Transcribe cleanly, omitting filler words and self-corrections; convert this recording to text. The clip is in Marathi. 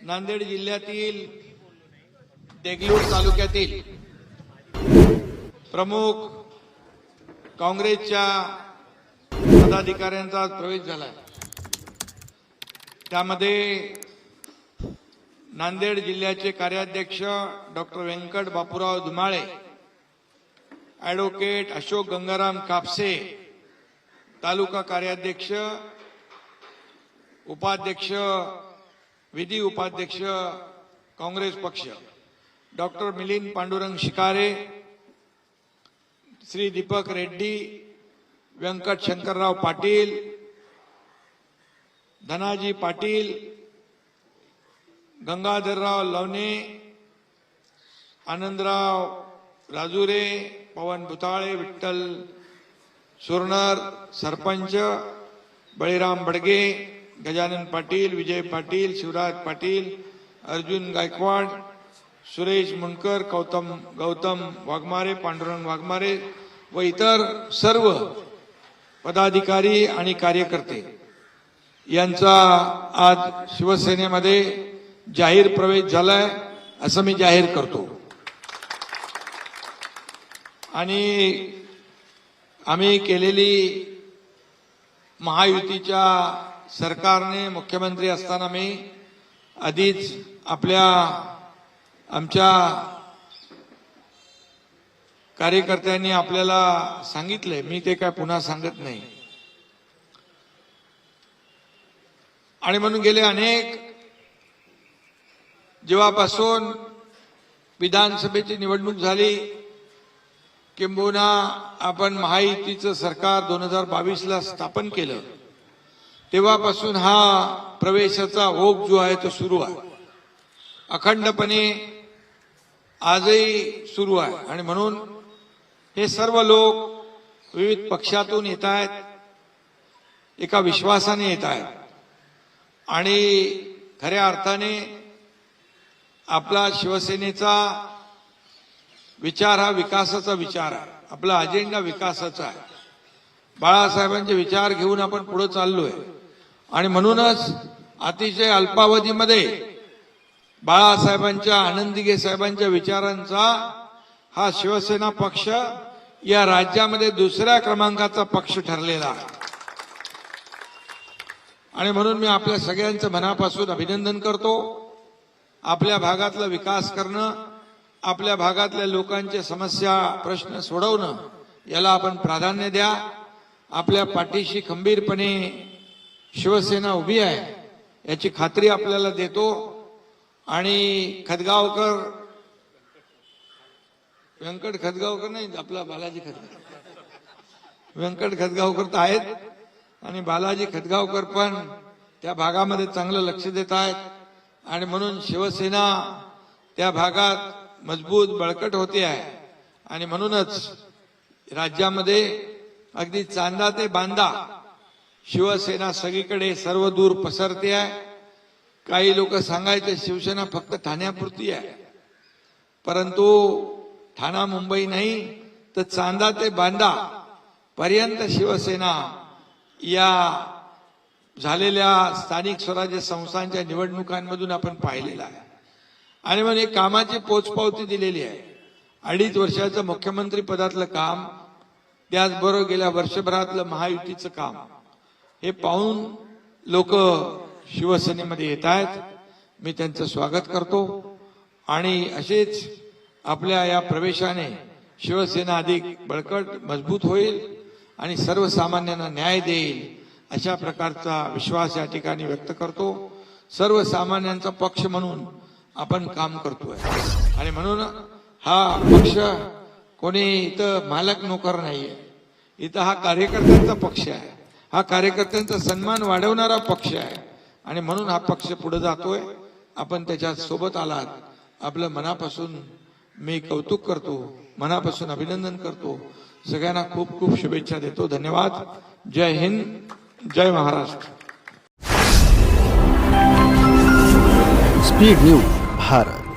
नांदेड जिल्ह्यातील देगलूर तालुक्यातील प्रमुख काँग्रेसच्या पदाधिकाऱ्यांचा प्रवेश झाला। त्यामध्ये नांदेड जिल्ह्याचे कार्याध्यक्ष डॉक्टर व्यंकट बापूराव धुमाळे, ॲडव्होकेट अशोक गंगाराम कापसे, तालुका कार्याध्यक्ष, उपाध्यक्ष, विधी उपाध्यक्ष काँग्रेस पक्ष डॉक्टर मिलिंद पांडुरंग शिकारे, श्री दीपक रेड्डी, व्यंकट शंकरराव पाटील, धनाजी पाटील, गंगाधरराव लवणे, आनंदराव राजुरे, पवन भुताळे, विठ्ठल सुरनर, सरपंच बळीराम बडगे, गजानन पाटील, विजय पाटील, शिवराज पाटील, अर्जुन गायकवाड, सुरेश मुंडकर, गौतम वाघमारे, पांडुरंग वाघमारे व इतर सर्व पदाधिकारी आणि कार्यकर्ते यांचा आज शिवसेनेमध्ये जाहीर प्रवेश झालाय असं मी जाहीर करतो। आणि आम्ही केलेली महायुतीच्या सरकारने मुख्यमंत्री असताना मी आधीच आमच्या कार्यकर्त्यांनी आपल्याला सांगितलंय, मी ते काय पुन्हा सांगत नाही। आणि म्हणून गेले अनेक जेव्हापासून विधानसभेची निवडणूक झाली, किंबहुना आपण महायुतीचं सरकार 2022ला स्थापन केलं, तेव्हापासून हा प्रवेशाचा ओघ जो आहे तो सुरू आहे, अखंडपणे आजही सुरू आहे। आणि म्हणून हे सर्व लोक विविध पक्षातून येत आहेत, एका विश्वासाने येत आहेत आणि खऱ्या अर्थाने आपला शिवसेनेचा विचार हा विकासाचा विचार आहे, आपला अजेंडा विकासाचा आहे। बाळासाहेबांचे विचार घेऊन आपण पुढे चाललोय आणि म्हणूनच अतिशय अल्पावधीमध्ये बाळासाहेबांच्या, आनंदीगे साहेबांच्या विचारांचा हा शिवसेना पक्ष या राज्यामध्ये दुसऱ्या क्रमांकाचा पक्ष ठरलेला आहे। आणि म्हणून मी आपल्या सगळ्यांचं मनापासून अभिनंदन करतो। आपल्या भागातला विकास करणं, आपल्या भागातल्या लोकांच्या समस्या, प्रश्न सोडवणं याला आपण प्राधान्य द्या। आपल्या पाठीशी खंबीरपणे शिवसेना उभी आहे याची खात्री आपल्याला देतो। आणि खदगावकर, व्यंकट खदगावकर नाही, आपला बालाजी खदगावकर, व्यंकट खदगावकर तर आहेत आणि बालाजी खदगावकर पण त्या भागामध्ये चांगलं लक्ष देत आहेत। आणि म्हणून शिवसेना त्या भागात मजबूत बळकट होते आहे। आणि म्हणूनच राज्यामध्ये अगदी चांदा ते बांदा शिवसेना सगळीकडे सर्व दूर पसरते आहे। काही लोक सांगायचे शिवसेना फक्त ठाण्यापुरती आहे, परंतु ठाणा मुंबई नाही तर चांदा ते बांदा पर्यंत शिवसेना या झालेल्या स्थानिक स्वराज्य संस्थांच्या निवडणुकांमधून आपण पाहिलेला आहे। आणि मग एक कामाची पोचपावती दिलेली आहे। 2.5 वर्षाचं मुख्यमंत्री पदातलं काम, त्याचबरोबर गेल्या वर्षभरातलं महायुतीचं काम, हे पाहून लोक शिवसेनेमध्ये येत आहेत। मी त्यांचं स्वागत करतो आणि असेच आपल्या या प्रवेशाने शिवसेना अधिक बळकट मजबूत होईल आणि सर्वसामान्यांना न्याय देईल अशा प्रकारचा विश्वास या ठिकाणी व्यक्त करतो। सर्वसामान्यांचा पक्ष म्हणून आपण काम करतोय आणि म्हणून हा पक्ष कोणी इथं मालक नोकर नाहीये, इथं हा कार्यकर्त्यांचा पक्ष आहे, हा कार्यकर्त्यांचा सन्मान वाढवणारा पक्ष आहे। आणि म्हणून हा पक्ष पुढे जातोय। आपण त्याच्या सोबत आलात, आपलं मनापासून मी कौतुक करतो, मनापासून अभिनंदन करतो। सगळ्यांना खूप खूप शुभेच्छा देतो। धन्यवाद। जय हिंद, जय महाराष्ट्र। Speed news Bharat.